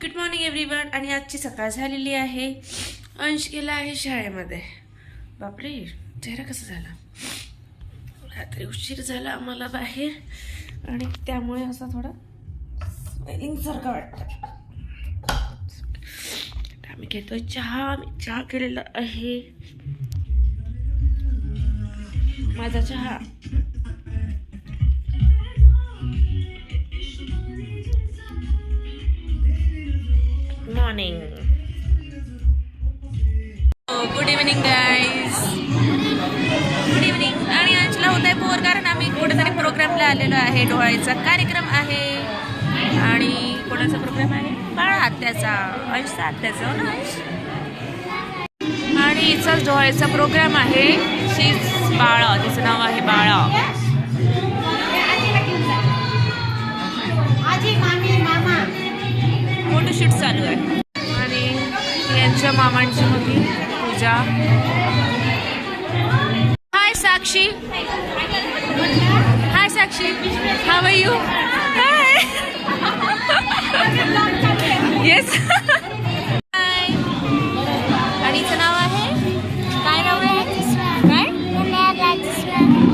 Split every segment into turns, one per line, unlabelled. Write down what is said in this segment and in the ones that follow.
Good morning everyone. आणि आजची सकाळ झालेली आहे. अंश गेला आहे शाळेमध्ये. बापरे, चेहरा कसा झाला. रात्री उशीर झाला आम्हाला बाहेर आणि त्यामुळे असं थोडं स्वेलिंग सारखं वाटतं. आम्ही घेतोय चहा. मी चहा केलेला आहे, माझा चहा. Morning. Good evening guys. Good evening. आणि अंशला होत आहे पोर, कारण आम्ही कुठेतरी प्रोग्रामला आलेलो आहे. डोहाळीचा कार्यक्रम आहे. आणि कोणाचा प्रोग्राम आहे? बाळा आत्याचा, अंशचा आत्याचा. हो ना अंश? आणि हिचाच डोहाळीचा प्रोग्राम आहे. शीज बाळा, तिचं नाव आहे बाळा. फोटोशूट चालू आहे. आणि यांच्या मामांची मुलगी Pooja. Hi Sakshi. Hi Sakshi, how are you? Hi. Yes. Hi. आणि हिचं नाव आहे काय? नाव आहे काय?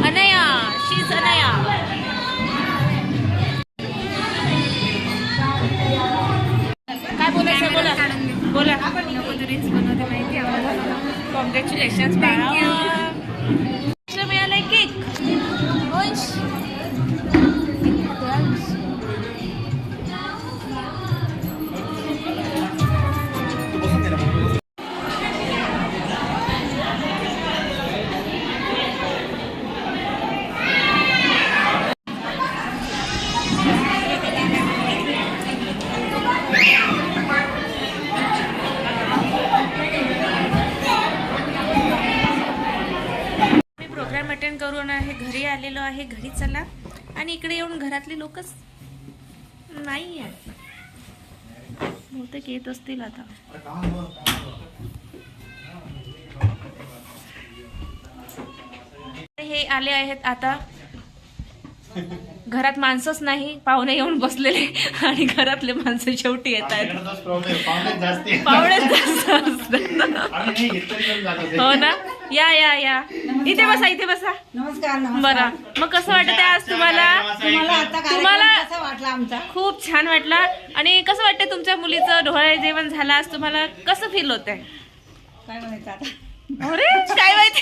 अनया. शीज अनया. काय बोलायचं? बोला बोला. कॉंग्रॅच्युलेशन. मिळालाय केक. अटेंड करून आहे घरी आलेलो आहे. घरी चला. आणि इकडे येऊन घरातले लोकच नाही आहेत. बहुतेक येत असतील आता. हे आले आहेत आता. घरात माणसंच नाही, पाहुणे येऊन बसलेले. आणि घरातले माणसं शेवटी येत आहेत. पाहुणेच जास्त असतात. हो ना. या या या, इथे बसा, इथे बसा.
नमस्कार.
बरं, मग कसं वाटत आहे आज तुम्हाला?
आमचा
खूप छान वाटला. आणि कसं वाटतंय तुमच्या मुलीचं डोहाळे जेवण झालं आज? तुम्हाला कसं फील होत आहे?
काय म्हणायचं आता?
अरे काय माहिती.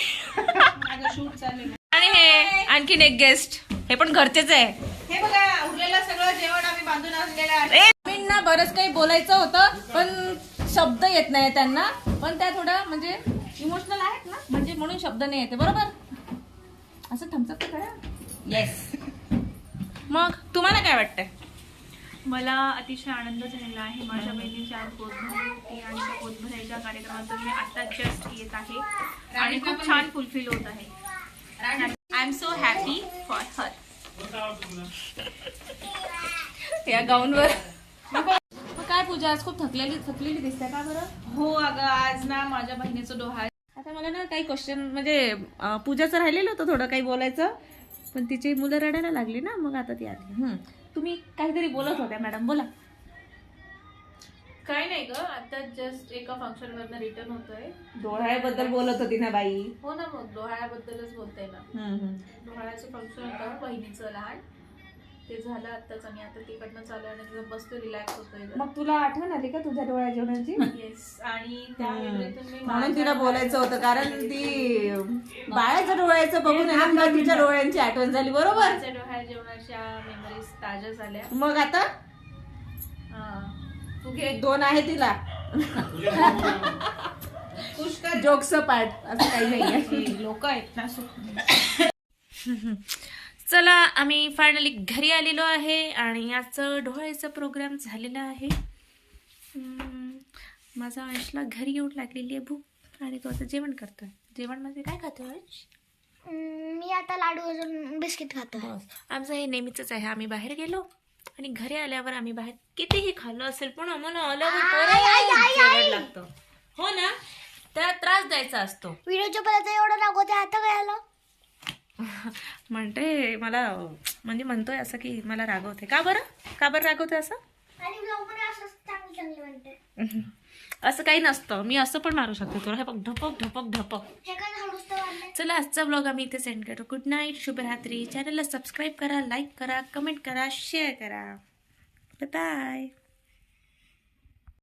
शूट चालेल.
आणि हे आणखीन एक गेस्ट, हे पण घरचेच आहे.
हे बघा, उरलेलं सगळं जेवण आम्ही बांधून आणलेलं आहे.
ना बरंच काही बोलायचं होतं, पण शब्द येत नाही त्यांना. पण त्या थोडं म्हणजे इमोशनल आहेत ना, म्हणजे म्हणून शब्द नाही येते. बरोबर. असं थम्सअप करा. येस. मग तुम्हाला काय वाटतंय?
मला अतिशय आनंद झालेला आहे. माझ्या बहिणीची आज पोत भरली होती आणि त्या पोत भरायच्या कार्यक्रमातून मी आता जस्ट येत आहे आणि खूप छान फुलफिल होत आहे. I am so happy for her.
या गाऊनवर. मग काय पूजा, आज खूप थकलेली दिसते का बरं?
हो अगं, आज ना माझ्या बहिणीचं डोहाळ.
आता मला ना काही क्वेश्चन, म्हणजे पूजाचं राहिलेलं होतं थोडं काही बोलायचं, पण तिची मुलं रडायला लागली ना, मग आता ती आली. तुम्ही काहीतरी बोलत होत्या मॅडम, बोला.
काय नाही ग, आता जस्ट एका फंक्शन मधनं रिटर्न होतोय.
डोहाळ्याबद्दल बोलत होती ना बाई.
हो ना, मग डोहाळ्याबद्दलच बोलते ना. डोहाळ्याचं फंक्शन होतं बहिणीचं लहान, ते झालं आत्ताच. आणि आता तिकडनं चालू आणि तिथं बसतो, रिलॅक्स होतोय.
मग तुला आठवण आली का तुझ्या डोळ्या जेवणाची?
येस. आणि त्या मेमरीतून मी
म्हणून तिला बोलायचं होतं, कारण ती बाळाच्या डोळ्याचं बघून तिच्या डोळ्यांची आठवण झाली. बरोबर.
माझ्या डोहाळ जेवणाच्या मेमरीज ताज्या झाल्या.
मग आता
तू घे.
2 आहे तिला.
पुष्कर
जोक्स पार्ट असं काही नाही.
लोक आहेत ना.
चला, आम्ही फायनली घरी आलेलो आहे आणि आजचं डोहाळीचा प्रोग्राम झालेला आहे. माझा अंशला घरी येऊन लागलेली आहे भूक आणि तो आता जेवण करतोय. जेवणमध्ये काय खातोय अंश?
मी आता लाडू अजून बिस्किट खातो.
आमचं हे नेहमीच आहे. आम्ही बाहेर गेलो आणि घरी आल्यावर आम्ही बाहेर कितीही खाल्लं असेल, पण आम्हाला आल्यावर जेवण लागतं. हो ना, त्याला त्रास द्यायचा असतो.
व्हिडिओच्या पर्यंत एवढं रागवते, आता काय आलं?
म्हणते मला, म्हणजे म्हणतोय असं की मला रागवते. का बरं रागवते असं?
आणि ब्लॉग मध्ये असं चांगली
असं काही नसतं, मी असं पण मारू शकते तुला. हे बघ, ढपक ढपक ढपक.
हे काय हळूच तर वाढलंय.
चला आजचा ब्लॉग आम्ही इथे सेंड करतो. गुड नाईट, शुभरात्री. चॅनलला सबस्क्राईब करा, लाईक करा, कमेंट करा, शेअर करा. Bye bye.